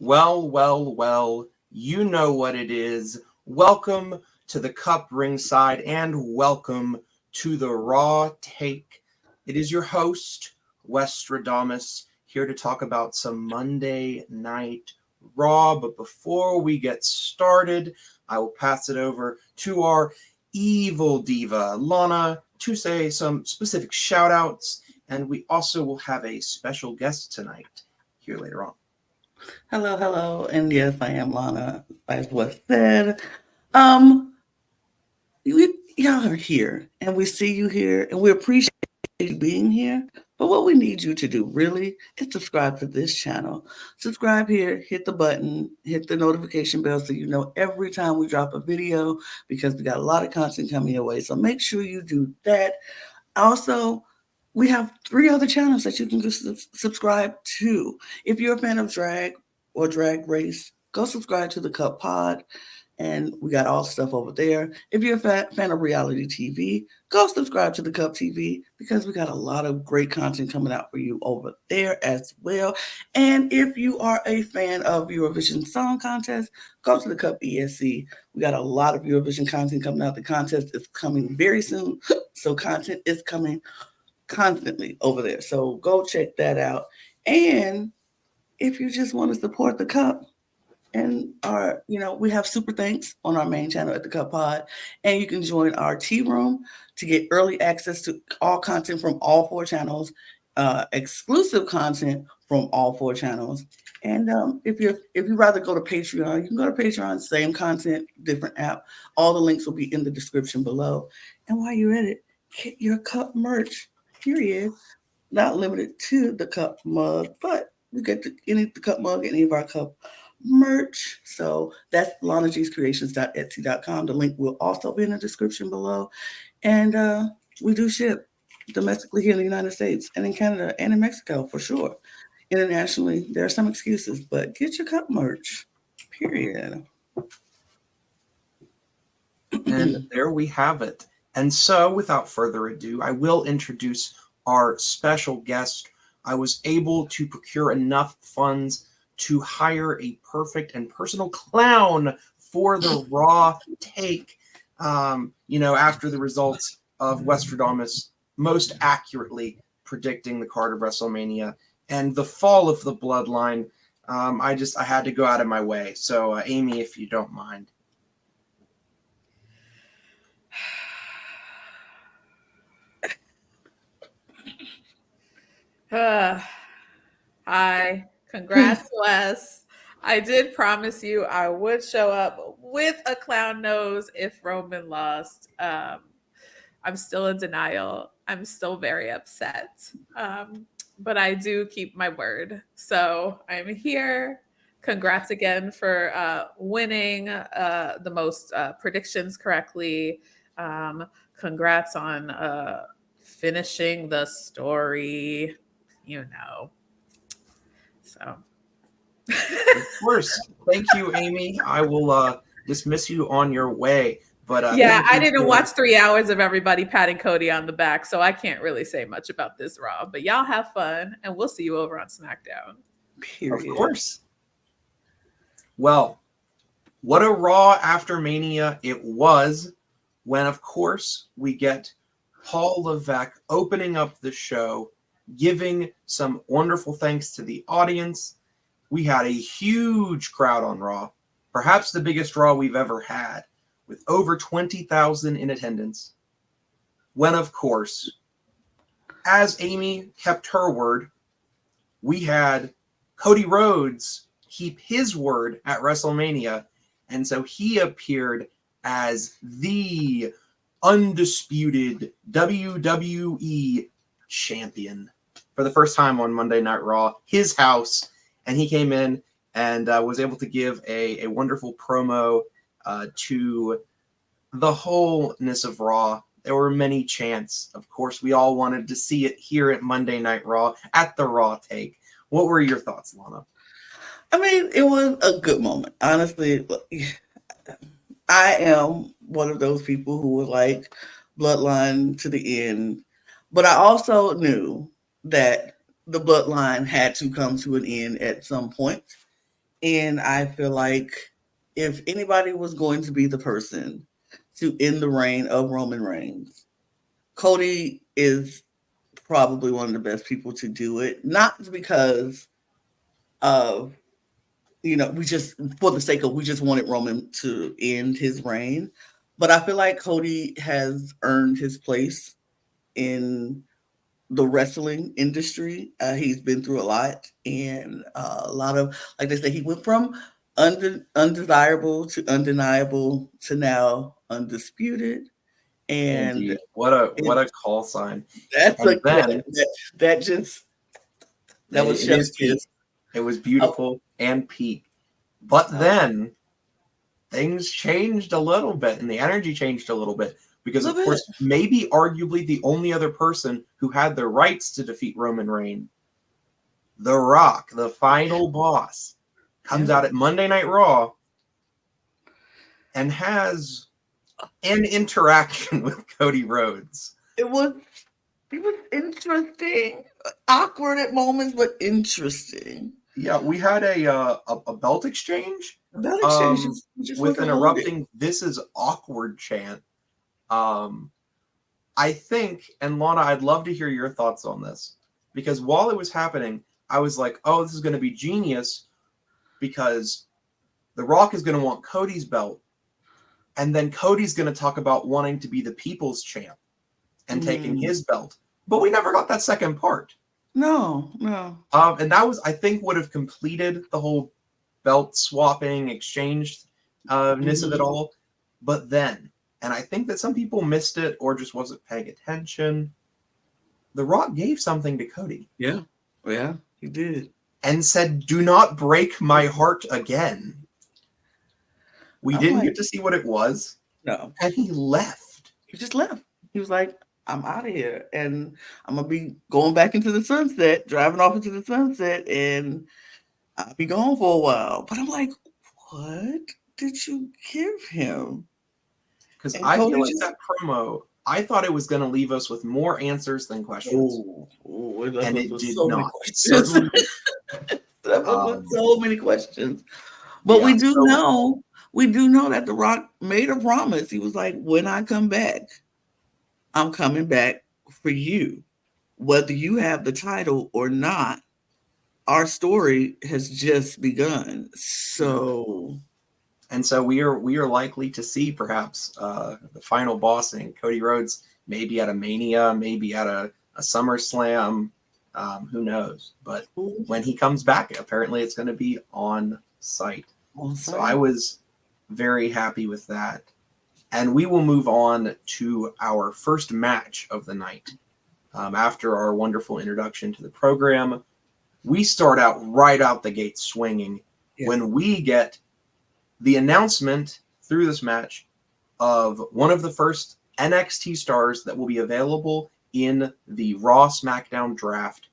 Well, you know what it is. Welcome to the CUP Ringside and welcome to the Raw Take. It is your host, Wes here to talk about some Monday Night Raw. But before we get started, I will pass it over to our evil diva, Lana, to say some specific shout outs. And we also will have a special guest tonight here later on. Hello, and yes, I am Lana, as was said. Um, y'all are here, and we see you here, and we appreciate you being here. But what we need you to do really is subscribe to this channel. Subscribe here, hit the button, hit the notification bell so you know every time we drop a video because we got a lot of content coming your way. So make sure you do that. Also, we have 3 other channels that you can just subscribe to. If you're a fan of drag or drag race, go subscribe to the Cup Pod, and we got all the stuff over there. If you're a fan of reality TV, go subscribe to the Cup TV because we got a lot of great content coming out for you over there as well. And if you are a fan of Eurovision Song Contest, go to the Cup ESC. We got a lot of Eurovision content coming out. The contest is coming very soon, so content is coming constantly over there. So go check that out. And if you just want to support the Cup and we have super thanks on our main channel at the Cup Pod, and you can join our tea room to get early access to all content from all 4 channels, exclusive content from all 4 channels. And if you rather go to Patreon, you can go to Patreon, same content, different app. All the links will be in the description below. And while you're at it, get your Cup merch. Period. Not limited to the Cup mug, but you get the Cup mug, any of our Cup merch. So that's lanagscreations.etsy.com. The link will also be in the description below. And we do ship domestically here in the United States and in Canada and in Mexico for sure. Internationally, there are some excuses, but get your Cup merch. Period. And there we have it. And so, without further ado, I will introduce our special guest. I was able to procure enough funds to hire a perfect and personal clown for the Raw Take. After the results of Westradamus most accurately predicting the card of WrestleMania and the fall of the bloodline, I had to go out of my way. So, Amy, if you don't mind. Hi, congrats, Wes. I did promise you I would show up with a clown nose if Roman lost. I'm still in denial. I'm still very upset. But I do keep my word. So I'm here. Congrats again for winning the most predictions correctly. Congrats on finishing the story. So, of course. Thank you, Amy. I will dismiss you on your way. But I didn't watch 3 hours of everybody patting Cody on the back, so I can't really say much about this Raw. But y'all have fun, and we'll see you over on SmackDown. Period. Of course. Well, what a Raw After Mania it was when, of course, we get Paul Levesque opening up the show, giving some wonderful thanks to the audience. We had a huge crowd on Raw, perhaps the biggest Raw we've ever had, with over 20,000 in attendance. When, of course, as Amy kept her word, we had Cody Rhodes keep his word at WrestleMania, and so he appeared as the undisputed WWE champion for the first time on Monday Night Raw, his house, and he came in and was able to give a wonderful promo to the wholeness of Raw. There were many chants. Of course, we all wanted to see it here at Monday Night Raw at the Raw Take. What were your thoughts, Lana? I mean, it was a good moment. Honestly, I am one of those people who would like Bloodline to the end. But I also knew that the Bloodline had to come to an end at some point. And I feel like if anybody was going to be the person to end the reign of Roman Reigns, Cody is probably one of the best people to do it. Not because of, we just, for the sake of, we just wanted Roman to end his reign. But I feel like Cody has earned his place in the wrestling industry. He's been through a lot, and a lot of, like they say, he went from undesirable to undeniable to now undisputed. And Indeed. What a call sign. that's And like then that just that was it is chef's peak. kiss. It was beautiful and peak. But then things changed a little bit, and the energy changed a little bit. Because, of course, maybe arguably the only other person who had the rights to defeat Roman Reigns, The Rock, the final boss, comes out at Monday Night Raw and has an interaction with Cody Rhodes. It was interesting, awkward at moments, but interesting. Yeah, we had a belt exchange. Belt exchange just with an erupting "This is awkward" chant. I think, and Lana, I'd love to hear your thoughts on this, because while it was happening, I was like, oh, this is going to be genius, because The Rock is going to want Cody's belt, and then Cody's going to talk about wanting to be the people's champ and taking his belt. But we never got that second part. No. And that was, I think, would have completed the whole belt swapping, exchange ness of it all. But then, and I think that some people missed it or just wasn't paying attention, The Rock gave something to Cody. Yeah, he did. And said, "Do not break my heart again." We didn't get to see what it was. No. And he left. He just left. He was like, I'm out of here. And I'm going to be going back into the sunset, driving off into the sunset, and I'll be gone for a while. But I'm like, what did you give him? Because I feel like that promo, I thought it was going to leave us with more answers than questions. And it did not. So many questions. But we do know that The Rock made a promise. He was like, when I come back, I'm coming back for you. Whether you have the title or not, our story has just begun. So we are likely to see perhaps the final bossing, Cody Rhodes, maybe at a Mania, maybe at a SummerSlam. Who knows? But when he comes back, apparently it's going to be on site. So I was very happy with that. And we will move on to our first match of the night. After our wonderful introduction to the program, we start out right out the gate swinging when we get the announcement through this match of one of the first NXT stars that will be available in the Raw SmackDown draft,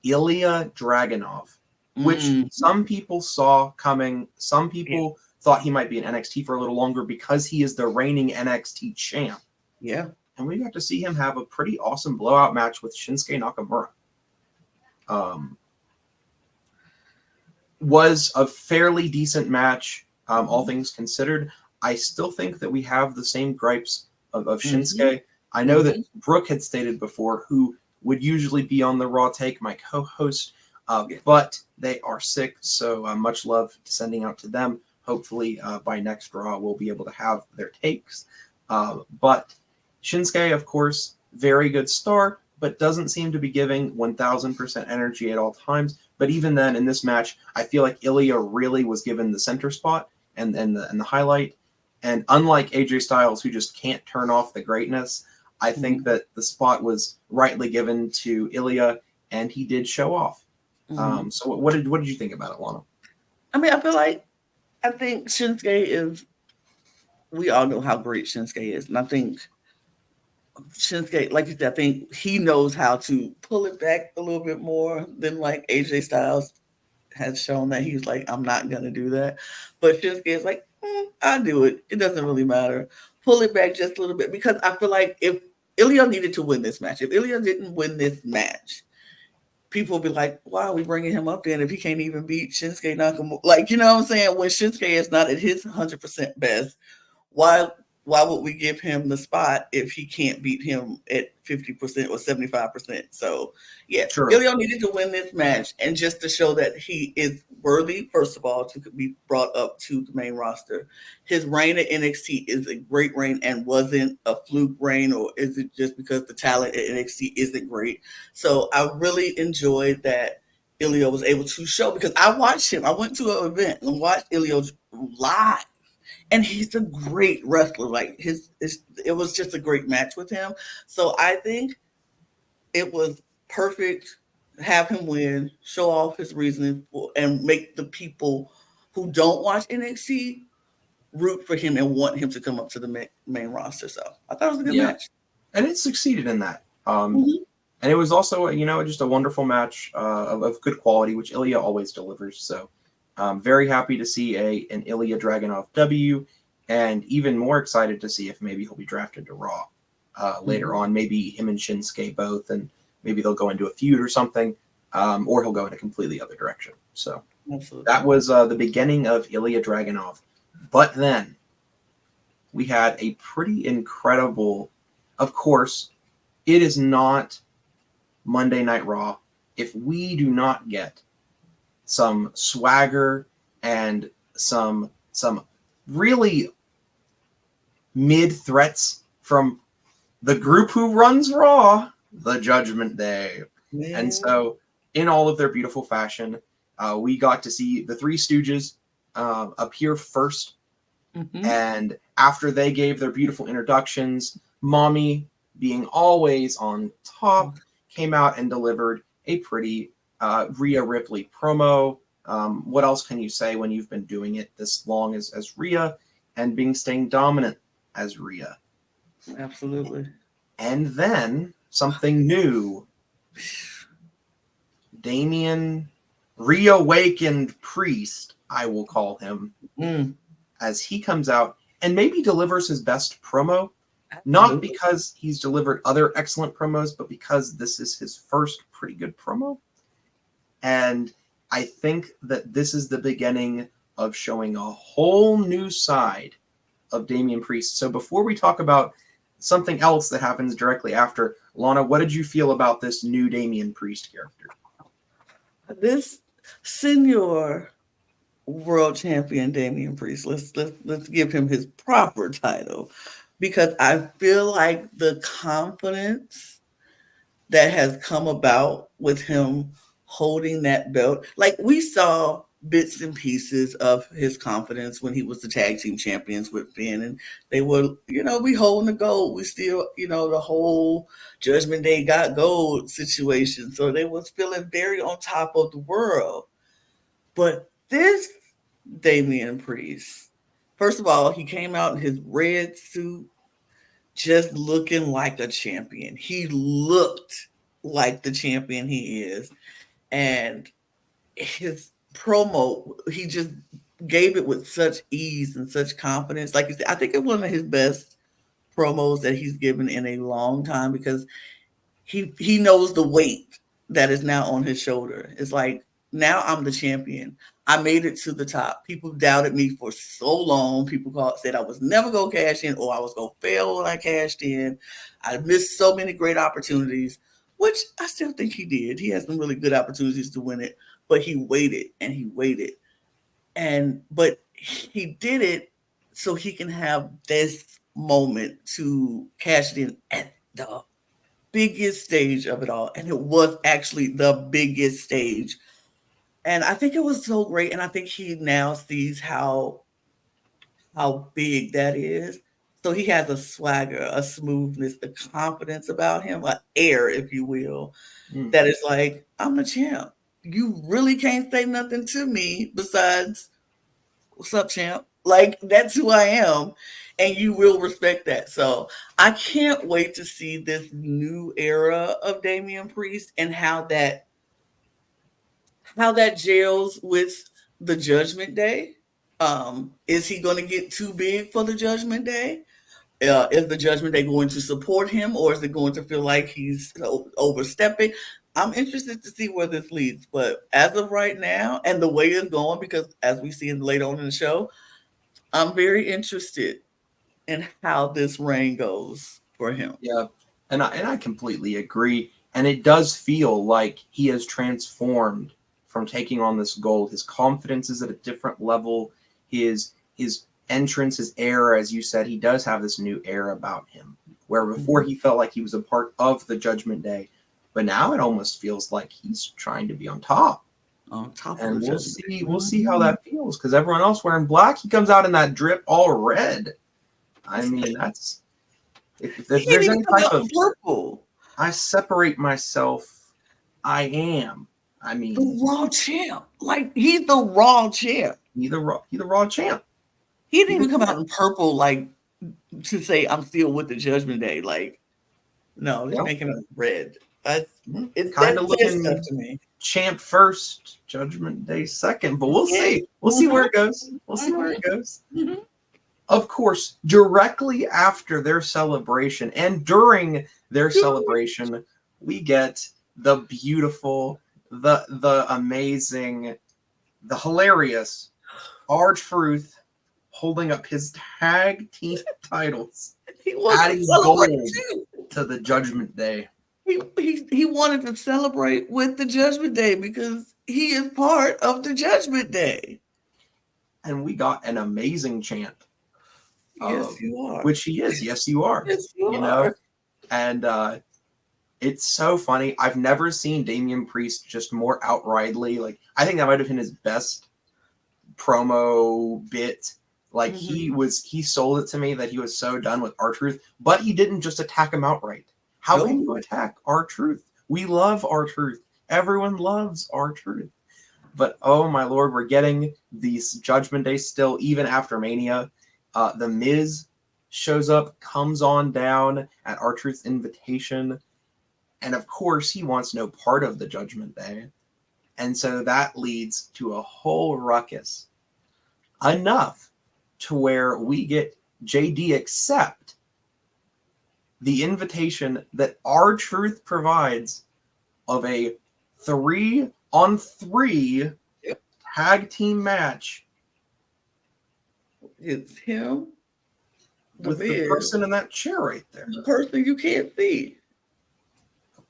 Ilya Dragunov, which some people saw coming. Some people thought he might be in NXT for a little longer because he is the reigning NXT champ. Yeah. And we got to see him have a pretty awesome blowout match with Shinsuke Nakamura. Was a fairly decent match, all things considered. I still think that we have the same gripes of Shinsuke. I know that Brooke had stated before, who would usually be on the Raw Take, my co-host, but they are sick, so much love sending out to them. Hopefully by next Raw, we'll be able to have their takes. But Shinsuke, of course, very good star, but doesn't seem to be giving 1,000% energy at all times. But even then, in this match, I feel like Ilya really was given the center spot and the highlight. And unlike AJ Styles, who just can't turn off the greatness, I think that the spot was rightly given to Ilya, and he did show off. So what did you think about it, Lana? I mean, I think Shinsuke is, we all know how great Shinsuke is. And I think Shinsuke, like you said, I think he knows how to pull it back a little bit more than like AJ Styles has shown that he's like, I'm not going to do that. But Shinsuke is like, I'll do it. It doesn't really matter. Pull it back just a little bit, because I feel like if Ilya needed to win this match, if Ilya didn't win this match, people will be like, why are we bringing him up then if he can't even beat Shinsuke Nakamura? Like, you know what I'm saying? When Shinsuke is not at his 100% best, why would we give him the spot if he can't beat him at 50% or 75%? So yeah, True. Ilya needed to win this match, and just to show that he is worthy, first of all, to be brought up to the main roster. His reign at NXT is a great reign and wasn't a fluke reign, or is it just because the talent at NXT isn't great? So I really enjoyed that Ilya was able to show, because I watched him. I went to an event and watched Ilya live. And he's a great wrestler. Like it was just a great match with him. So I think it was perfect. Have him win, show off his reasoning, and make the people who don't watch NXT root for him and want him to come up to the main roster. So I thought it was a good match, and it succeeded in that. And it was also, just a wonderful match of good quality, which Ilya always delivers. So. Very happy to see an Ilya Dragunov W, and even more excited to see if maybe he'll be drafted to Raw later on. Maybe him and Shinsuke both, and maybe they'll go into a feud or something, or he'll go in a completely other direction. So that was the beginning of Ilya Dragunov. But then we had a pretty incredible, of course, it is not Monday Night Raw if we do not get some swagger and some really mid threats from the group who runs Raw, the Judgment Day. Man. And so in all of their beautiful fashion, we got to see the Three Stooges appear first. And after they gave their beautiful introductions, Mommy, being always on top, came out and delivered a pretty Rhea Ripley promo. What else can you say when you've been doing it this long as Rhea and staying dominant as Rhea? Absolutely. And then something new. Damian reawakened Priest, I will call him, as he comes out and maybe delivers his best promo. Absolutely. Not because he's delivered other excellent promos, but because this is his first pretty good promo. And I think that this is the beginning of showing a whole new side of Damian Priest. So before we talk about something else that happens directly after, Lana, what did you feel about this new Damian Priest character? This senior world champion Damian Priest, let's give him his proper title, because I feel like the confidence that has come about with him holding that belt, like we saw bits and pieces of his confidence when he was the tag team champions with Finn, and they were, we holding the gold. We still, the whole Judgment Day got gold situation. So they was feeling very on top of the world. But this Damian Priest, first of all, he came out in his red suit, just looking like a champion. He looked like the champion he is. And his promo, he just gave it with such ease and such confidence. Like you said, I think it's one of his best promos that he's given in a long time, because he knows the weight that is now on his shoulder. It's like, now I'm the champion. I made it to the top. People doubted me for so long. People said I was never going to cash in, or I was going to fail when I cashed in. I missed so many great opportunities, which I still think he did. He had some really good opportunities to win it, but he waited and he waited. But he did it so he can have this moment to cash it in at the biggest stage of it all. And it was actually the biggest stage. And I think it was so great. And I think he now sees how big that is. So he has a swagger, a smoothness, a confidence about him, an air, if you will, that is like, I'm the champ. You really can't say nothing to me besides, what's up, champ? Like, that's who I am. And you will respect that. So I can't wait to see this new era of Damian Priest and how that gels with the Judgment Day. Is he going to get too big for the Judgment Day? Is the Judgment Day going to support him, or is it going to feel like he's overstepping? I'm interested to see where this leads, but as of right now, and the way it's going, because as we see later on in the show, I'm very interested in how this reign goes for him. Yeah, and I completely agree. And it does feel like he has transformed from taking on this gold. His confidence is at a different level. His entrance, his air, as you said, he does have this new air about him. Where before he felt like he was a part of the Judgment Day, but now it almost feels like he's trying to be on top. On top And of the we'll see how that feels, because everyone else wearing black, he comes out in that drip all red. I mean, that's if there's any type of purple. I separate myself, I am. I mean, The Raw champ, like he's the Raw champ. He the Raw champ. He didn't even come out in purple, like to say I'm still with the Judgment Day. Like, no, just making it red. It's kind of looking stuff to me. Champ first, Judgment Day second, but we'll see. We'll see where it goes. We'll see where it goes. Of course, directly after their celebration and during their celebration, we get the beautiful, the amazing, the hilarious R-Truth holding up his tag team titles, adding gold to the Judgment Day. He wanted to celebrate with the Judgment Day because he is part of the Judgment Day. And we got an amazing chant. Yes, you are. Which he is. Yes, you are. Yes, you are. Know? And it's so funny. I've never seen Damian Priest just more outrightly. Like, I think that might have been his best promo bit. Like, he sold it to me that he was so done with R-Truth, but he didn't just attack him outright. How can you attack R-Truth? We love R-Truth. Everyone loves R-Truth. But, oh my Lord, we're getting these Judgment Day still, even after Mania. The Miz shows up, comes on down at R-Truth's invitation. And of course, he wants no part of the Judgment Day. And so that leads to a whole ruckus. Enough to where we get JD accept the invitation that R-Truth provides of a 3-on-3 tag team match. It's him with the person in that chair right there. The person you can't see.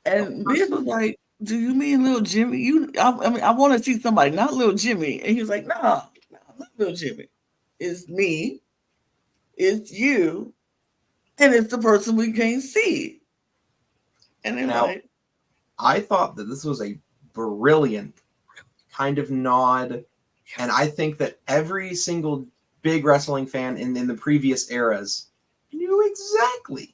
And Miz was like, do you mean little Jimmy? I want to see somebody, not little Jimmy. And he was like, nah, not little Jimmy. It's me. It's you. And it's the person we can't see. And then like, I thought that this was a brilliant kind of nod. And I think that every single big wrestling fan in the previous eras knew exactly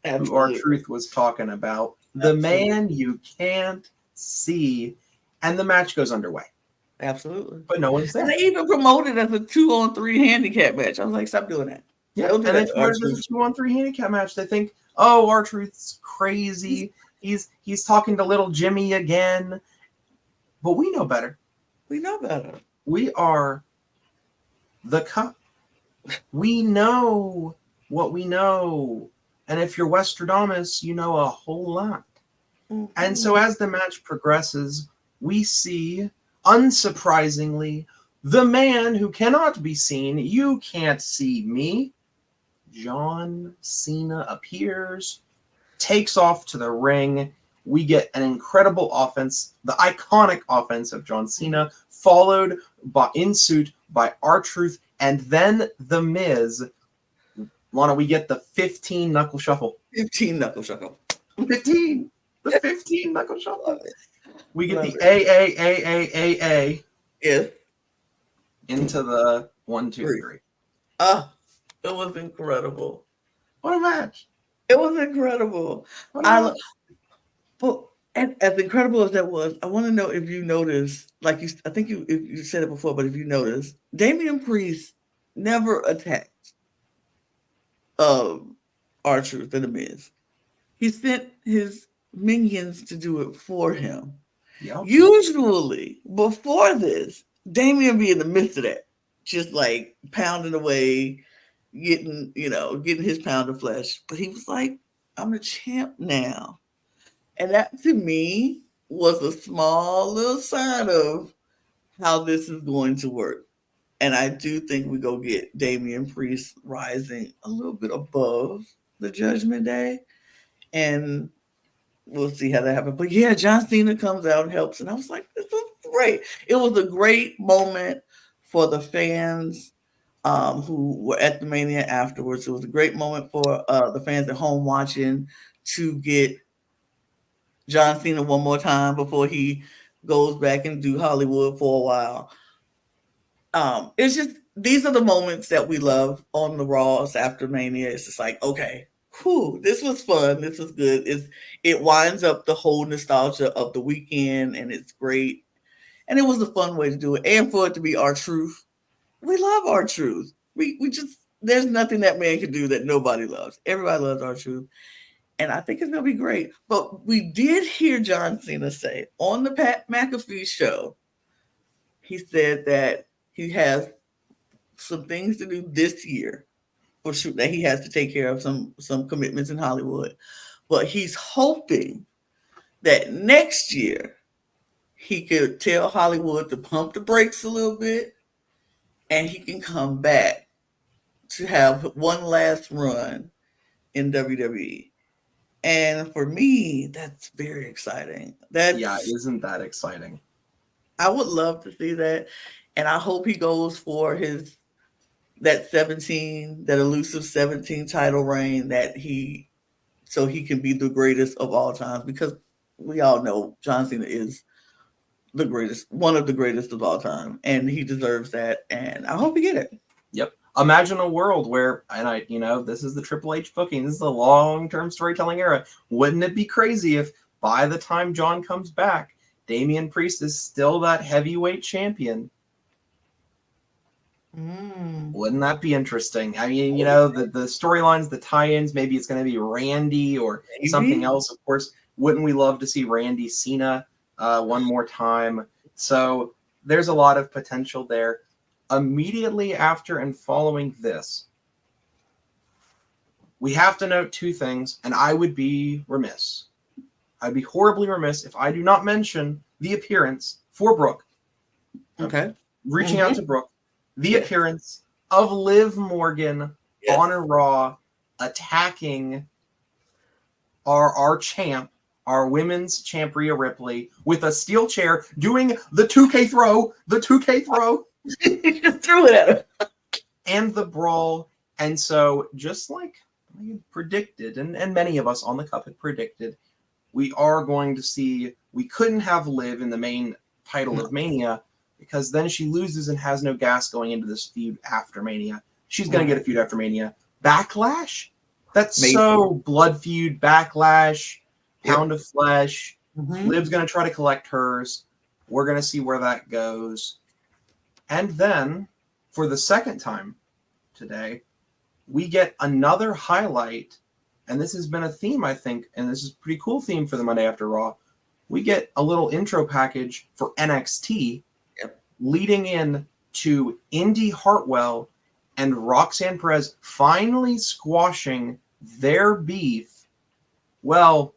who R-Truth was talking about. The man you can't see. And the match goes underway. Absolutely. But no one's there. And they even promoted it as a 2-on-3 handicap match. I was like, stop doing that. Yeah, and they promoted it as a 2-on-3 handicap match. They think, oh, R-Truth's crazy. He's talking to little Jimmy again. But we know better. We know better. We are the CUP. We know what we know. And if you're Westradamus, you know a whole lot. Mm-hmm. And so as the match progresses, we see, unsurprisingly, the man who cannot be seen. You can't see me. John Cena appears, takes off to the ring. We get an incredible offense, the iconic offense of John Cena, followed in suit by R-Truth, and then The Miz. Lana, we get the 15 knuckle shuffle. 15 knuckle shuffle. 15. The 15 knuckle shuffle. We get the A. Yes. Into the 1, 2, 3. It was incredible. What a match. It was incredible. But as incredible as that was, I want to know if you noticed, like I think you said it before, but if you noticed, Damian Priest never attacked R-Truth and The Miz. He sent his minions to do it for him. Yep. Usually, before this, Damian be in the midst of that, just like pounding away, getting his pound of flesh. But he was like, I'm the champ now. And that, to me, was a small little sign of how this is going to work. And I do think we go get Damian Priest rising a little bit above the Judgment Day. And we'll see how that happens. But yeah, John Cena comes out and helps. And I was like, this is great. It was a great moment for the fans who were at the Mania afterwards. It was a great moment for the fans at home watching to get John Cena one more time before he goes back and do Hollywood for a while. It's just, these are the moments that we love on the Raws after Mania. It's just like, okay, whew, this was fun. This was good. It winds up the whole nostalgia of the weekend, and it's great. And it was a fun way to do it. And for it to be R-Truth. We love R-Truth. We just, there's nothing that man can do that nobody loves. Everybody loves R-Truth. And I think it's going to be great. But we did hear John Cena say on the Pat McAfee show, he said that he has some things to do this year for sure, that he has to take care of some commitments in Hollywood. But he's hoping that next year he could tell Hollywood to pump the brakes a little bit and he can come back to have one last run in WWE. And for me, that's very exciting. Isn't that exciting? I would love to see that. And I hope he goes for that elusive 17 title reign so he can be the greatest of all time, because we all know John Cena is the greatest, one of the greatest of all time, and he deserves that. And I hope he get it. Yep. Imagine a world where, this is the Triple H booking. This is a long-term storytelling era. Wouldn't it be crazy if by the time John comes back, Damian Priest is still that heavyweight champion? Wouldn't that be interesting? I mean, the storylines, the tie-ins, maybe it's going to be Randy or something else. Of course, wouldn't we love to see Randy Cena one more time? So there's a lot of potential there. Immediately after and following this, we have to note two things, and I would be remiss. I'd be horribly remiss if I do not mention the appearance for Brooke. Okay. Reaching out to Brooke. The appearance of Liv Morgan on a Raw, attacking our champ, our women's champ Rhea Ripley, with a steel chair, doing the 2K throw. He just threw it at her. And the brawl. And so, just like I predicted, and many of us on the Cup had predicted, we are going to see, we couldn't have Liv in the main title of Mania, because then she loses and has no gas going into this feud after Mania. She's going to get a feud after Mania. Backlash? That's so blood feud, Backlash, Pound of Flesh. Liv's going to try to collect hers. We're going to see where that goes. And then, for the second time today, we get another highlight, and this has been a theme, I think, and this is a pretty cool theme for the Monday After Raw. We get a little intro package for NXT, leading in to Indy Hartwell and Roxanne Perez finally squashing their beef. Well,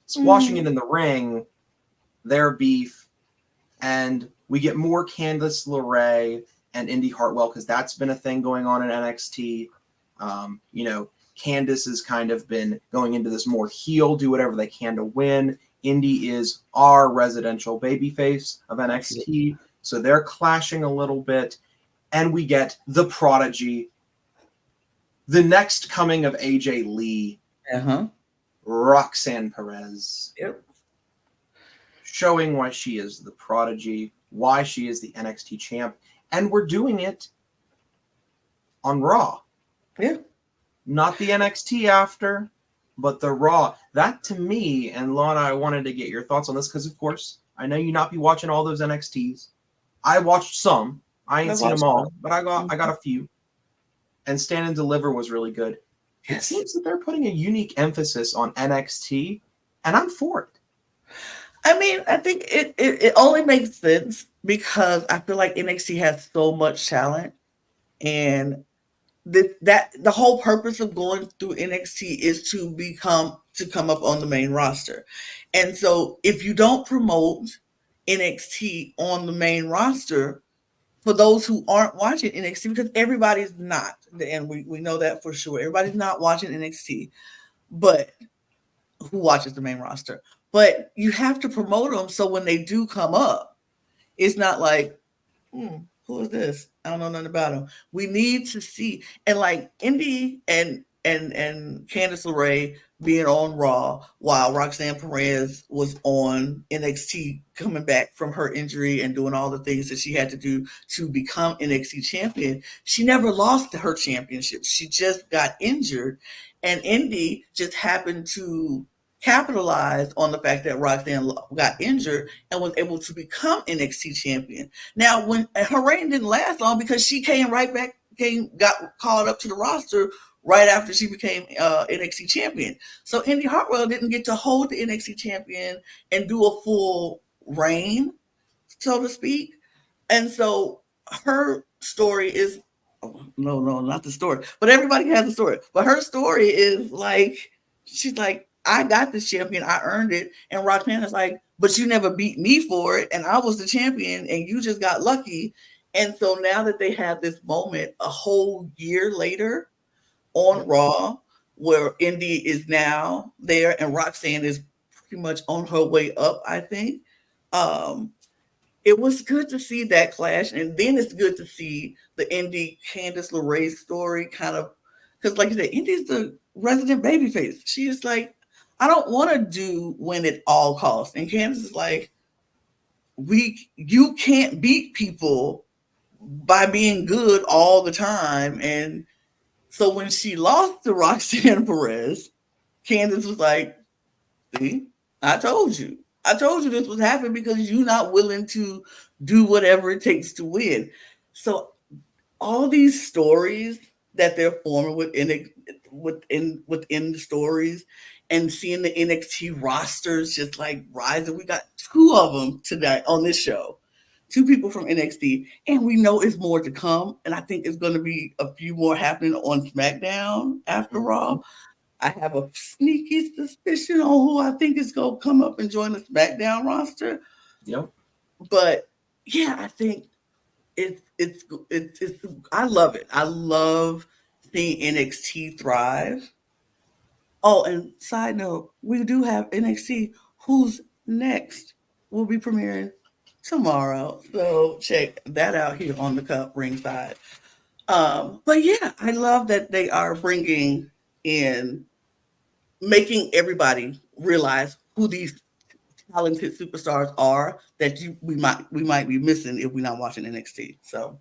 squashing it in the ring, their beef, and we get more Candice LeRae and Indy Hartwell, because that's been a thing going on in NXT. Candice has kind of been going into this more heel, do whatever they can to win. Indy is our residential babyface of NXT. So they're clashing a little bit, and we get the Prodigy, the next coming of AJ Lee, Roxanne Perez, showing why she is the Prodigy, why she is the NXT champ, and we're doing it on Raw. Not the NXT after, but the Raw. That to me, and Lana, I wanted to get your thoughts on this, because of course, I know you not be watching all those NXTs. I watched some. I ain't seen them all, but I got a few. And Stand and Deliver was really good. It seems that they're putting a unique emphasis on NXT, and I'm for it. I mean, I think it only makes sense because I feel like NXT has so much talent, and that the whole purpose of going through NXT is to come up on the main roster. And so if you don't promote NXT on the main roster, for those who aren't watching NXT, because everybody's not, and we know that for sure. Everybody's not watching NXT, but who watches the main roster. But you have to promote them so when they do come up, it's not like, who is this? I don't know nothing about him. We need to see, and like Indy and Candice LeRae being on Raw while Roxanne Perez was on NXT, coming back from her injury and doing all the things that she had to do to become NXT champion. She never lost her championship. She just got injured, and Indy just happened to capitalized on the fact that Roxanne got injured and was able to become NXT champion. Now, when her reign didn't last long because she came right back, got called up to the roster right after she became NXT champion. So Indy Hartwell didn't get to hold the NXT champion and do a full reign, so to speak. And so her story is, no, not the story, but everybody has a story. But her story is like, she's like, I got this champion, I earned it. And Roxanne is like, but you never beat me for it. And I was the champion and you just got lucky. And so now that they have this moment a whole year later on Raw, where Indy is now there and Roxanne is pretty much on her way up, I think. It was good to see that clash. And then it's good to see the Indy Candice LeRae story kind of, because like you said, Indy's the resident babyface. She is like, I don't want to do win at all costs. And Candice is like, you can't beat people by being good all the time. And so when she lost to Roxanne Perez, Candice was like, see, I told you this was happening because you're not willing to do whatever it takes to win. So all these stories that they're forming within the stories, and seeing the NXT rosters just like rising. We got 2 of them tonight on this show, 2 people from NXT, and we know it's more to come. And I think it's going to be a few more happening on SmackDown after Raw. I have a sneaky suspicion on who I think is going to come up and join the SmackDown roster. Yep. But yeah, I think it's I love it. I love seeing NXT thrive. Oh, and side note, we do have NXT Who's Next will be premiering tomorrow. So check that out here on the CUP Ringside. But yeah, I love that they are bringing in, making everybody realize who these talented superstars are that we might be missing if we're not watching NXT. So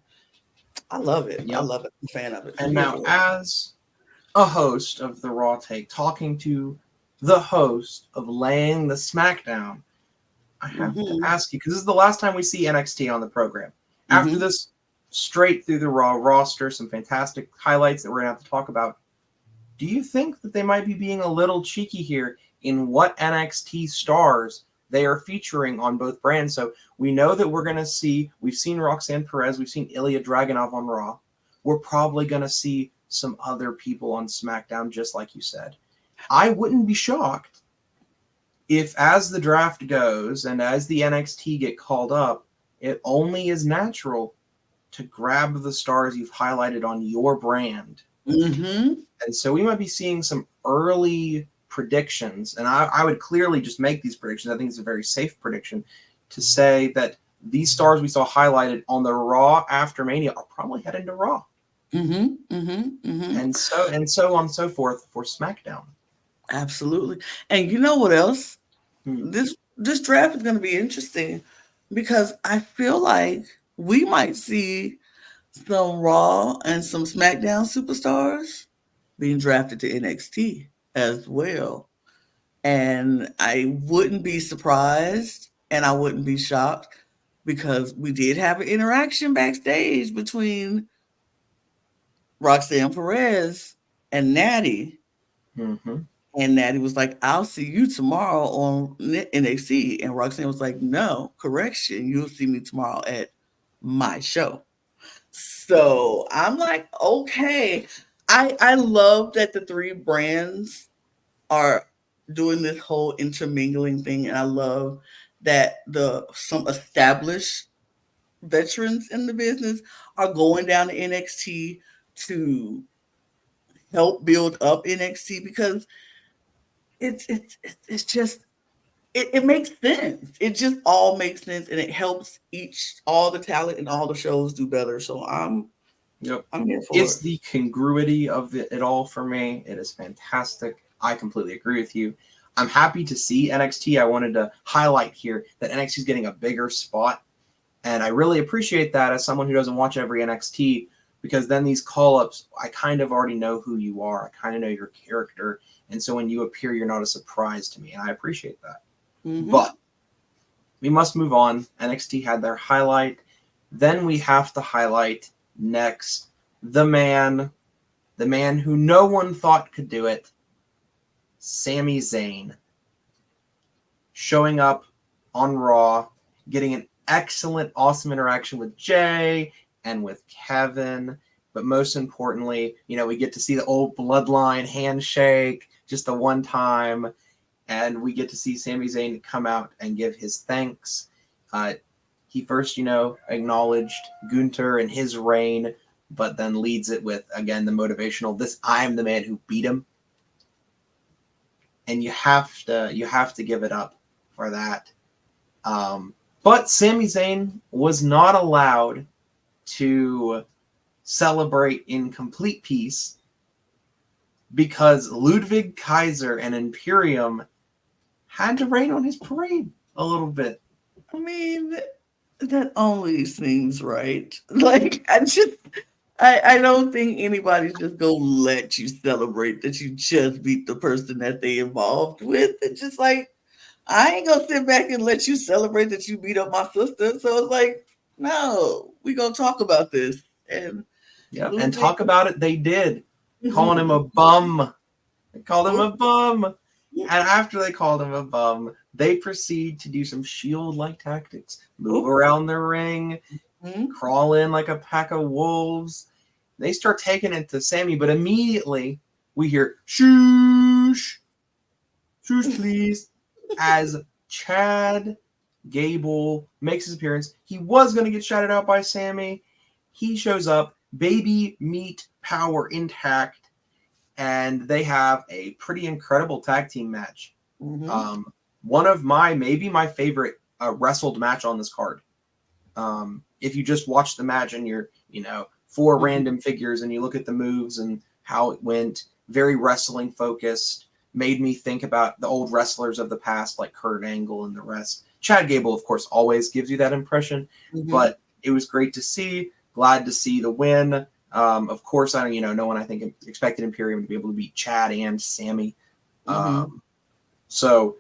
I love it. Yep. I love it. I'm a fan of it. And now, as a host of the Raw Take, talking to the host of Laying the Smackdown, I have to ask you, because this is the last time we see NXT on the program. After this, straight through the Raw roster, some fantastic highlights that we're going to have to talk about. Do you think that they might be being a little cheeky here in what NXT stars they are featuring on both brands? So we know that we've seen Roxanne Perez, we've seen Ilya Dragunov on Raw. We're probably going to see some other people on SmackDown, just like you said. I wouldn't be shocked if, as the draft goes and as the NXT get called up, it only is natural to grab the stars you've highlighted on your brand. And so we might be seeing some early predictions, and I would clearly just make these predictions. I think it's a very safe prediction to say that these stars we saw highlighted on the Raw After Mania are probably heading to Raw. And so on and so forth for SmackDown. Absolutely. And you know what else? This draft is going to be interesting because I feel like we might see some Raw and some SmackDown superstars being drafted to NXT as well. And I wouldn't be surprised and I wouldn't be shocked because we did have an interaction backstage between Roxanne Perez and Natty. And Natty was like, I'll see you tomorrow on NXT. And Roxanne was like, no, correction. You'll see me tomorrow at my show. So I'm like, okay. I love that the three brands are doing this whole intermingling thing, and I love that some established veterans in the business are going down to NXT to help build up NXT because it's just it makes sense. It just all makes sense, and it helps all the talent and all the shows do better. So I'm here for It's it. the congruity of it all for me. It is fantastic. I completely agree with you. I'm happy to see NXT. I wanted to highlight here that NXT is getting a bigger spot, and I really appreciate that as someone who doesn't watch every NXT, because then these call-ups, I kind of already know who you are. I kind of know your character, and so when you appear, you're not a surprise to me, and I appreciate that. Mm-hmm. But we must move on. NXT had their highlight. Then we have to highlight next the man who no one thought could do it, Sami Zayn, showing up on Raw, getting an excellent, awesome interaction with Jay and with Kevin. But most importantly, we get to see the old bloodline handshake just the one time. And we get to see Sami Zayn come out and give his thanks. He first, acknowledged Gunther and his reign, but then leads it with, again, the motivational, I am the man who beat him. And you have to give it up for that. But Sami Zayn was not allowed to celebrate in complete peace because Ludwig Kaiser and Imperium had to rain on his parade a little bit. I mean, that only seems right. Like, I don't think anybody's just gonna let you celebrate that you just beat the person that they involved with. It's just like, I ain't gonna sit back and let you celebrate that you beat up my sister. So it's like, no, we gonna talk about this. And and talk about it they did. Calling him a bum. They called him a bum. And after they called him a bum, they proceed to do some Shield-like tactics. Move around the ring, crawl in like a pack of wolves. They start taking it to Sami, but immediately we hear, "Shoosh! Shoosh, please," as Chad Gable makes his appearance. He was going to get shouted out by Sami. He shows up, baby meat power intact, and they have a pretty incredible tag team match. One of maybe my favorite wrestled match on this card. If you just watch the match and you're, four random figures and you look at the moves and how it went, very wrestling focused, made me think about the old wrestlers of the past like Kurt Angle and the rest. Chad Gable, of course, always gives you that impression, but it was great to see. Glad to see the win. Of course, no one I think expected Imperium to be able to beat Chad and Sami. So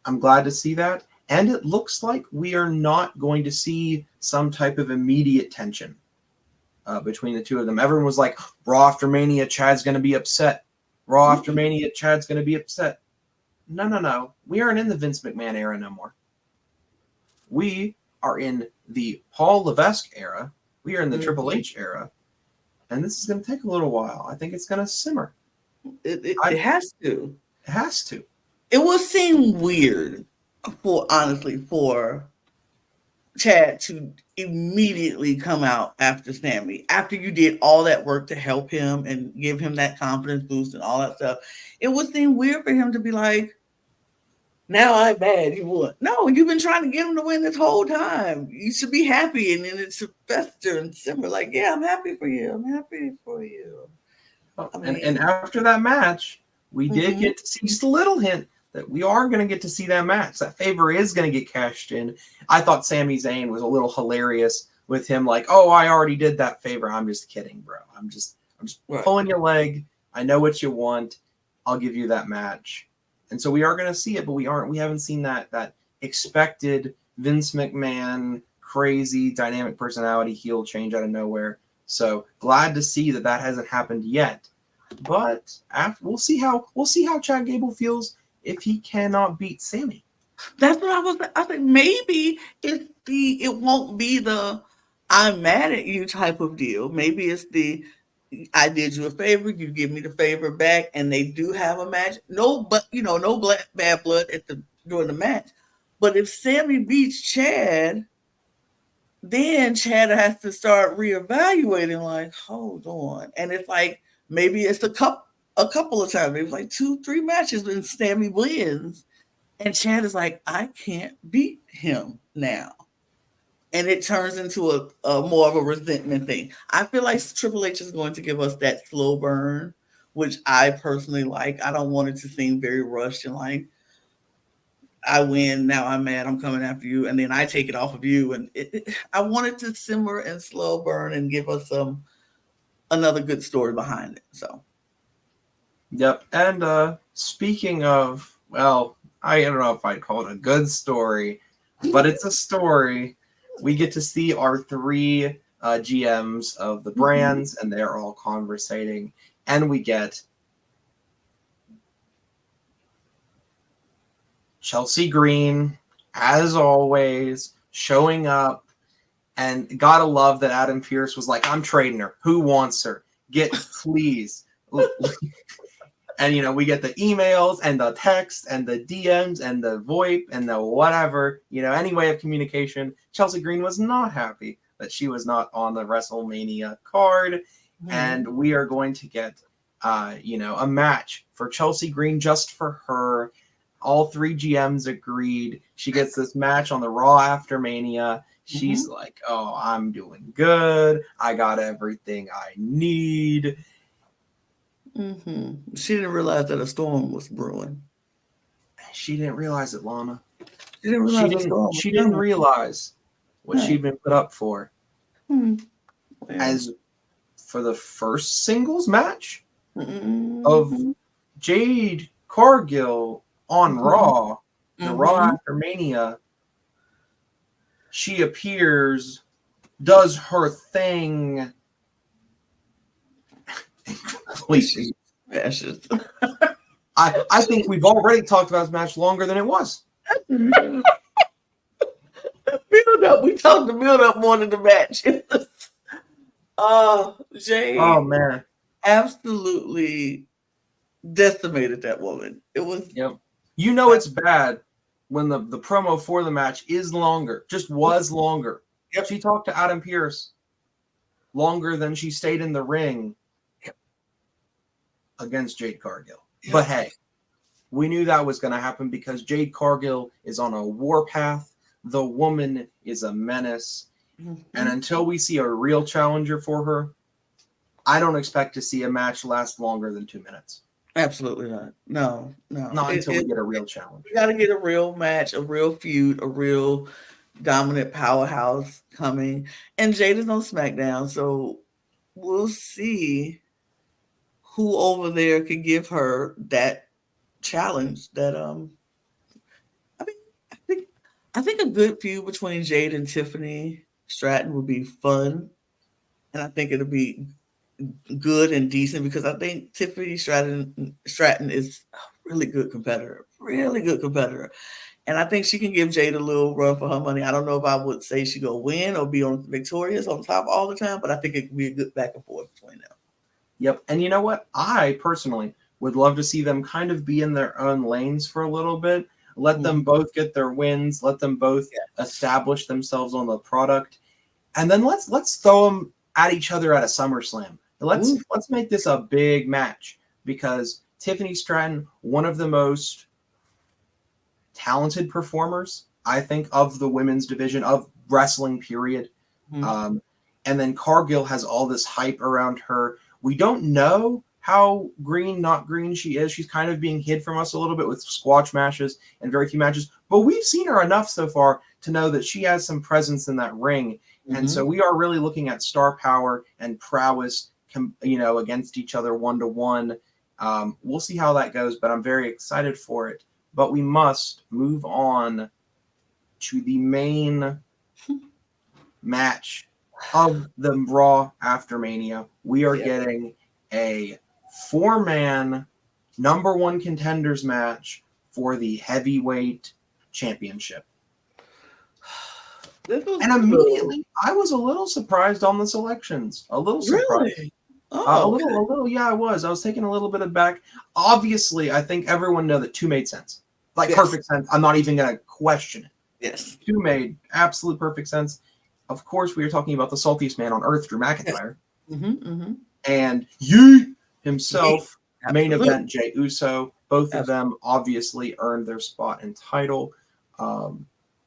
I'm glad to see that. And it looks like we are not going to see some type of immediate tension between the two of them. Everyone was like, Raw After Mania, Chad's going to be upset. Raw After Mania, Chad's going to be upset. No. We aren't in the Vince McMahon era no more. We are in the Paul Levesque era. We are in the Triple H era. And this is going to take a little while. I think it's going to simmer. It has to. It has to. It will seem weird for Chad to immediately come out after Sami, after you did all that work to help him and give him that confidence boost and all that stuff. It would seem weird for him to be like, now I'm mad he won. No, you've been trying to get him to win this whole time. You should be happy, and then it's fester and simmer. Like, yeah, I'm happy for you. I'm happy for you. And after that match, we did get to see just a little hint that we are going to get to see that match. That favor is going to get cashed in. I thought Sami Zayn was a little hilarious with him like, oh, I already did that favor. I'm just kidding, bro. I'm just pulling your leg. I know what you want. I'll give you that match. And so we are going to see it, but we haven't seen that expected Vince McMahon crazy dynamic personality heel change out of nowhere. So glad to see that hasn't happened yet. But we'll see how Chad Gable feels if he cannot beat Sami. That's what I think maybe it won't be the I'm mad at you type of deal. Maybe it's the I did you a favor, you give me the favor back, and they do have a match. No, but no bad blood during the match. But if Sammy beats Chad, then Chad has to start reevaluating. Like, hold on, and it's like maybe it's a couple of times. It was like 2-3 matches when Sammy wins, and Chad is like, I can't beat him now. And it turns into a more of a resentment thing. I feel like Triple H is going to give us that slow burn, which I personally like. I don't want it to seem very rushed and like, I win, now I'm mad, I'm coming after you, and then I take it off of you. And I want it to simmer and slow burn and give us another good story behind it. So, yep. And speaking of, well, I don't know if I'd call it a good story, but it's a story. We get to see our 3 GMs of the brands, and they're all conversating. And we get Chelsea Green, as always, showing up. And gotta love that Adam Pearce was like, I'm trading her. Who wants her? Please. And, we get the emails and the texts and the DMs and the VoIP and the whatever, any way of communication. Chelsea Green was not happy that she was not on the WrestleMania card. Mm-hmm. And we are going to get, a match for Chelsea Green just for her. All 3 GMs agreed. She gets this match on the Raw After Mania. She's like, oh, I'm doing good. I got everything I need. She didn't realize that a storm was brewing. She didn't realize it, Lana. She didn't realize what she'd been put up for. As for the first singles match of Jade Cargill on Raw, the Raw After Mania, she appears, does her thing. Please. I think we've already talked about this match longer than it was. Build up. We talked the build up more than the match. Jay. Oh man. Absolutely decimated that woman. It was it's bad when the promo for the match is longer. Just was longer. Yep. She talked to Adam Pearce longer than she stayed in the ring against Jade Cargill. Yep. But hey, we knew that was going to happen because Jade Cargill is on a warpath. The woman is a menace. And until we see a real challenger for her, I don't expect to see a match last longer than 2 minutes. Absolutely not. No. Not until we get a real challenge. We got to get a real match, a real feud, a real dominant powerhouse coming. And Jade is on SmackDown, so we'll see who over there can give her that challenge. That I think a good feud between Jade and Tiffany Stratton would be fun, and I think it'll be good and decent because I think Tiffany Stratton is a really good competitor, and I think she can give Jade a little run for her money. I don't know if I would say she go win or be victorious on top all the time, but I think it could be a good back and forth between them. Yep, and you know what? I personally would love to see them kind of be in their own lanes for a little bit. Let them both get their wins. Let them both establish themselves on the product, and then let's throw them at each other at a SummerSlam. Let's make this a big match because Tiffany Stratton, one of the most talented performers, I think, of the women's division of wrestling, period. And then Cargill has all this hype around her. We don't know how green, not green she is. She's kind of being hid from us a little bit with squash matches and very few matches. But we've seen her enough so far to know that she has some presence in that ring. And so we are really looking at star power and prowess, against each other 1-to-1. We'll see how that goes, but I'm very excited for it. But we must move on to the main match of the Raw After Mania. We are getting a 4-man number 1 contenders match for the heavyweight championship. And immediately, I was a little surprised on the selections. A little surprised. Really? A little. Yeah, I was. I was taking a little bit aback. Obviously, I think everyone know that 2 made sense. Like, yes. Perfect sense. I'm not even going to question it. Yes. 2 made absolute perfect sense. Of course, we were talking about the saltiest man on earth, Drew McIntyre. Yes. Mm-hmm. And Yeet himself, Yeet. main event, Jey Uso. Both of Absolutely. them obviously earned their spot and title.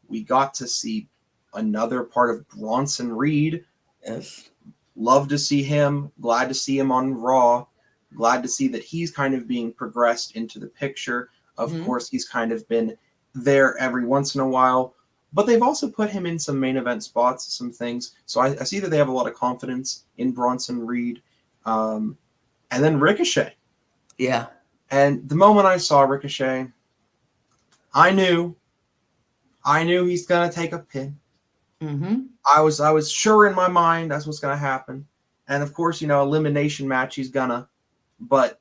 We got to see another part of Bronson Reed. Yes. Love to see him. Glad to see him on Raw. Glad to see that he's kind of being progressed into the picture. Of course, he's kind of been there every once in a while. But they've also put him in some main event spots, some things. So I see that they have a lot of confidence in Bronson Reed. And then Ricochet. Yeah. And the moment I saw Ricochet, I knew he's going to take a pin. Mm-hmm. I was sure in my mind that's what's going to happen. And of course, elimination match, he's gonna. But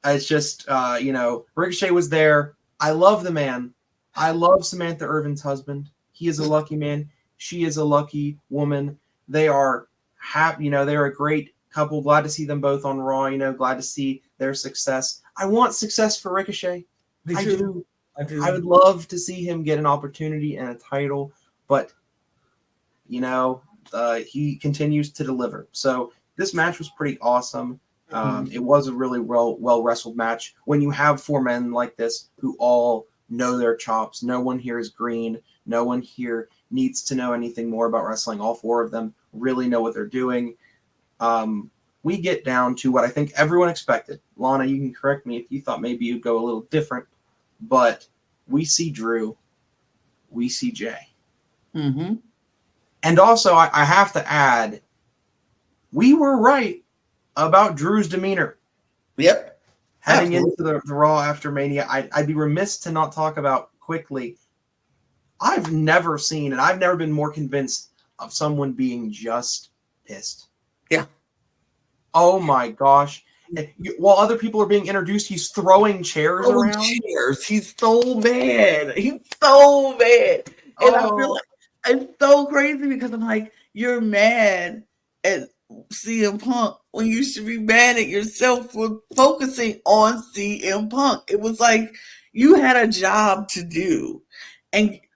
it's just, Ricochet was there. I love the man. I love Samantha Irvin's husband. He is a lucky man. She is a lucky woman. They are happy. They're a great couple. Glad to see them both on Raw. Glad to see their success. I want success for Ricochet. I do. I would love to see him get an opportunity and a title, but he continues to deliver. So this match was pretty awesome. It was a really well wrestled match. When you have 4 men like this who all know their chops, no one here is green. No one here needs to know anything more about wrestling. All 4 of them really know what they're doing. We get down to what I think everyone expected. Lana, you can correct me if you thought maybe you'd go a little different, but we see Drew. We see Jey. Mm-hmm. And also, I have to add, we were right about Drew's demeanor. Yep. Heading into the Raw After Mania, I'd be remiss to not talk about quickly. I've never seen, and I've never been more convinced of someone being just pissed. Yeah. Oh my gosh. While other people are being introduced, he's throwing chairs around. He's so mad. He's so mad. And I feel like it's so crazy because I'm like, you're mad at CM Punk when you should be mad at yourself for focusing on CM Punk. It was like you had a job to do.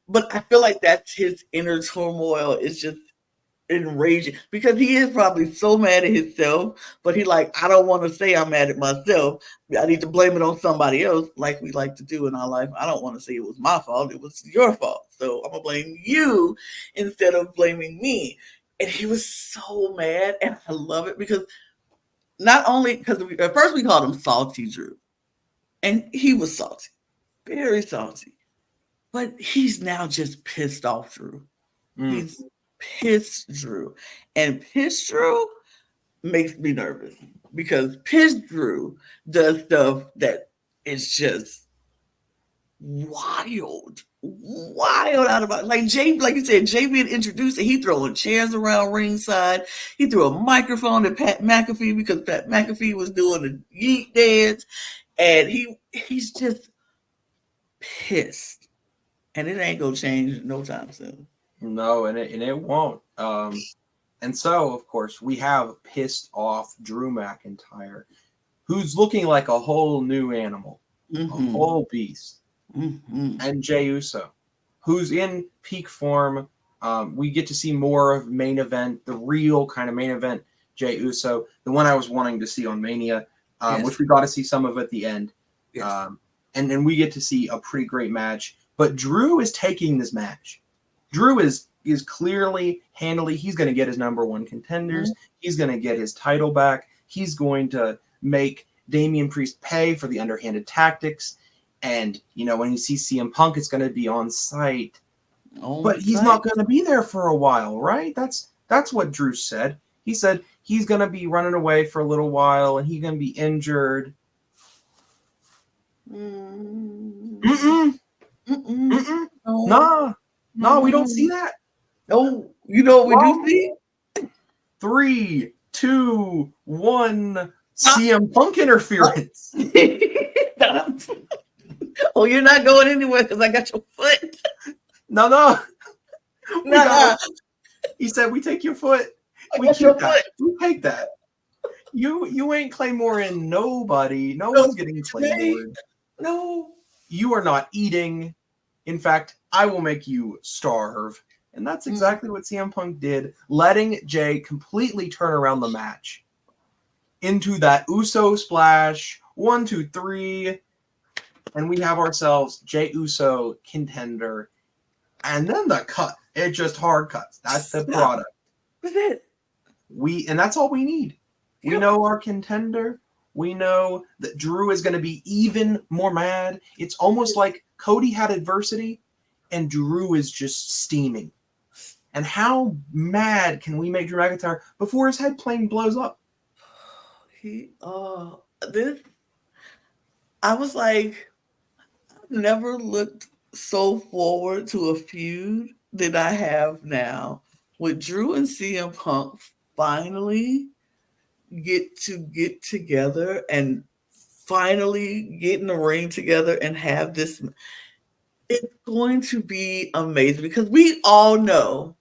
But I feel like that's his inner turmoil is just enraging because he is probably so mad at himself, but I don't want to say I'm mad at myself. I need to blame it on somebody else, like we like to do in our life. I don't want to say it was my fault. It was your fault. So I'm going to blame you instead of blaming me. And he was so mad, and I love it because not only because at first we called him Salty Drew, and he was salty, very salty, but he's now just pissed off Drew. He's pissed Drew, and pissed Drew makes me nervous because pissed Drew does stuff that is just wild out of like Jay, like you said, Jay being introduced and he throwing chairs around ringside. He threw a microphone at Pat McAfee because Pat McAfee was doing a yeet dance, and he's just pissed, and it ain't gonna change no time soon. No, and it won't. And so, of course, we have pissed off Drew McIntyre, who's looking like a whole new animal, a whole beast. And Jey Uso, who's in peak form. We get to see more of main event, the real kind of main event Jey Uso, the one I was wanting to see on Mania, which we got to see some of at the end. Yes. And then we get to see a pretty great match. But Drew is taking this match. Drew is clearly, handily, he's going to get his number 1 contenders. He's going to get his title back. He's going to make Damian Priest pay for the underhanded tactics. And, when he sees CM Punk, it's going to be on site. But he's not going to be there for a while, right? That's what Drew said. He said he's going to be running away for a little while and he's going to be injured. No, we don't see that. No, you know what we do see? 3, 2, 1, CM Punk interference. Oh, you're not going anywhere because I got your foot. No. No. He said, "We take your foot. We What's your keep that. foot? We take that. You ain't Claymoreing nobody. No No, one's getting Claymored. No. You are not eating. In fact, I will make you starve." And that's exactly what CM Punk did, letting Jay completely turn around the match into that Uso splash. 1, 2, 3. And we have ourselves Jay Uso contender. And then the cut. It just hard cuts. That's the product. That's it. And that's all we need. We Yep. know our contender. We know that Drew is going to be even more mad. It's almost like Cody had adversity and Drew is just steaming. And how mad can we make Drew McIntyre before his head plane blows up? I was like, I've never looked so forward to a feud that I have now with Drew and CM Punk finally get together and finally get in the ring together and have this. It's going to be amazing because we all know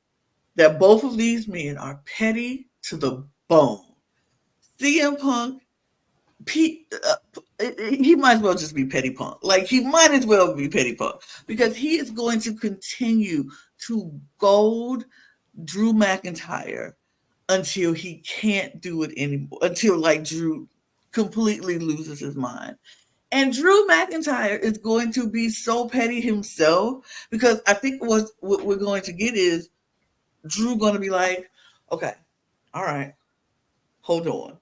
that both of these men are petty to the bone. CM Punk, he might as well just be Petty Punk. Like, he might as well be Petty Punk because he is going to continue to goad Drew McIntyre until he can't do it anymore, until like Drew completely loses his mind. And Drew McIntyre is going to be so petty himself because I think what we're going to get is Drew going to be like, okay, all right, hold on.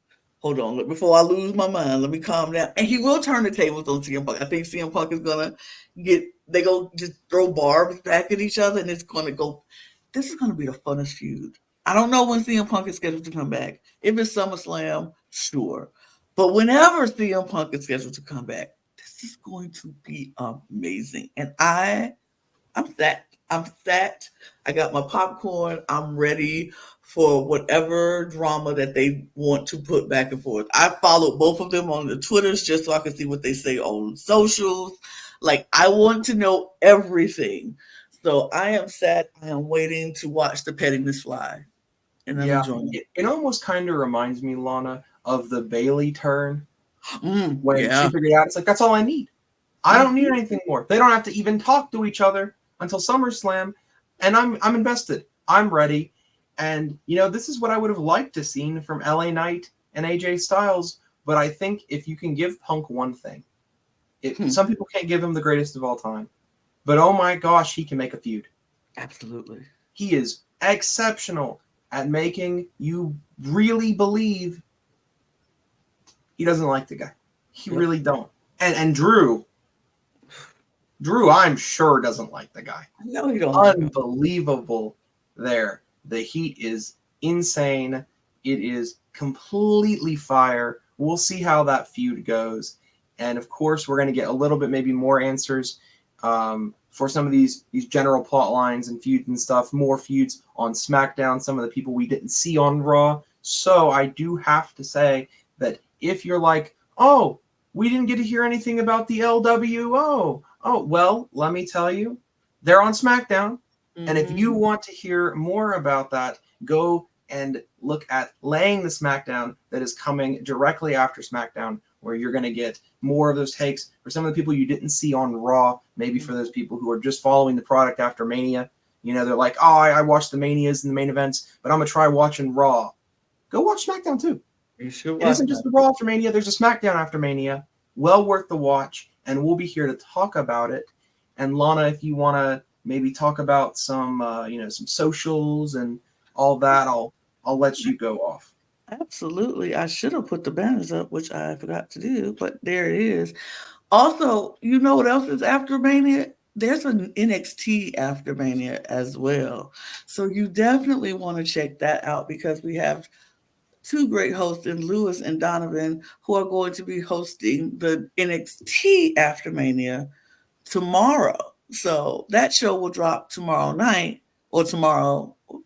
Before I lose my mind, let me calm down. And he will turn the tables on CM Punk. I think CM Punk is going to they go just throw barbs back at each other and it's going to go, this is going to be the funnest feud. I don't know when CM Punk is scheduled to come back. If it's SummerSlam, sure. But whenever CM Punk is scheduled to come back, this is going to be amazing. And I'm set. I got my popcorn. I'm ready for whatever drama that they want to put back and forth. I followed both of them on the Twitters just so I can see what they say on socials. Like, I want to know everything. So I am set. I am waiting to watch the pettiness fly. And I'm enjoying it. It almost kind of reminds me, Lana, of the Bailey turn. When she figured it out, it's like, that's all I need. I don't need anything more. They don't have to even talk to each other until SummerSlam, and I'm invested. I'm ready. And, this is what I would have liked to seen from LA Knight and AJ Styles, but I think if you can give Punk one thing, some people can't give him the greatest of all time, but oh my gosh, he can make a feud. Absolutely. He is exceptional at making you really believe he doesn't like the guy. He really don't. And Drew, I'm sure doesn't like the guy. No, he don't. Unbelievable there. The heat is insane. It is completely fire. We'll see how that feud goes. And of course, we're going to get a little bit maybe more answers for some of these general plot lines and feuds and stuff. More feuds on SmackDown, some of the people we didn't see on Raw. So I do have to say that if you're like, oh, we didn't get to hear anything about the LWO. Oh, well, let me tell you, they're on SmackDown. And if you want to hear more about that, go and look at Laying the SmackDown that is coming directly after SmackDown, where you're going to get more of those takes for some of the people you didn't see on Raw, maybe for those people who are just following the product after Mania. They're like, oh, I watched the Manias and the main events, but I'm going to try watching Raw. Go watch SmackDown too. You should it isn't just the Raw after Mania. There's a SmackDown after Mania. Well worth the watch, and we'll be here to talk about it. And Lana, if you want to maybe talk about some, some socials and all that, I'll let you go off. Absolutely. I should have put the banners up, which I forgot to do, but there it is. Also, you know what else is after Mania? There's an NXT after Mania as well. So you definitely want to check that out because we have two great hosts in Lewis and Donovan who are going to be hosting the NXT after Mania tomorrow. So that show will drop tomorrow night or tomorrow or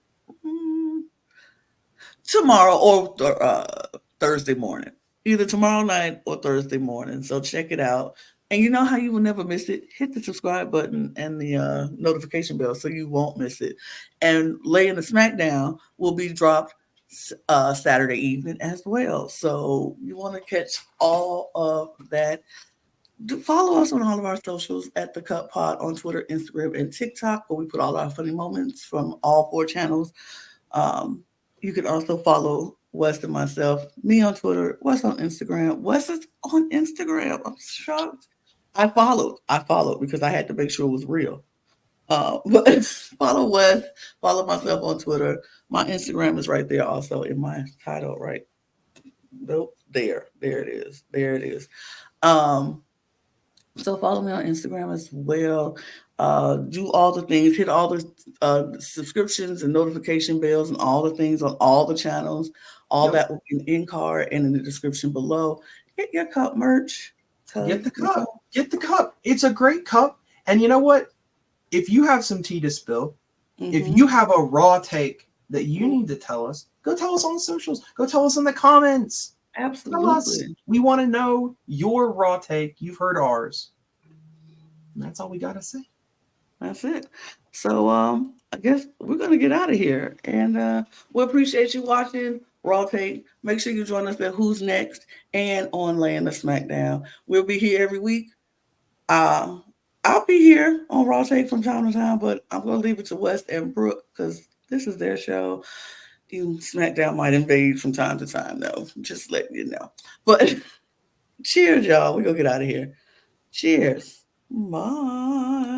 Thursday morning. Either tomorrow night or Thursday morning. So check it out. And you know how you will never miss it? Hit the subscribe button and the notification bell so you won't miss it. And Lay in the SmackDown will be dropped Saturday evening as well. So you want to catch all of that. Follow us on all of our socials at the Cup Pod on Twitter, Instagram, and TikTok, where we put all our funny moments from all 4 channels. Um, you can also follow Wes and myself, me on Twitter, Wes on Instagram. Wes is on Instagram. I'm shocked. I followed because I had to make sure it was real. But follow Wes, follow myself on Twitter. My Instagram is right there also in my title, right? Nope, there it is. There it is. Um, so follow me on Instagram as well. Do all the things, hit all the subscriptions and notification bells and all the things on all the channels. All Yep. that will be in card and in the description below. Get your cup merch. Get the cup. Get the cup. It's a great cup. And you know what? If you have some tea to spill, if you have a raw take that you need to tell us, go tell us on the socials. Go tell us in the comments. Absolutely. Tell us. We want to know your raw take. You've heard ours. And that's all we got to say. That's it. So I guess we're gonna get out of here. And we appreciate you watching Raw Take. Make sure you join us at Who's Next and on Laying the SmackDown. We'll be here every week. I'll be here on Raw Take from time to time, but I'm gonna leave it to West and Brooke because this is their show. SmackDown might invade from time to time, though. Just letting you know. But cheers, y'all. We're gonna get out of here. Cheers. Bye.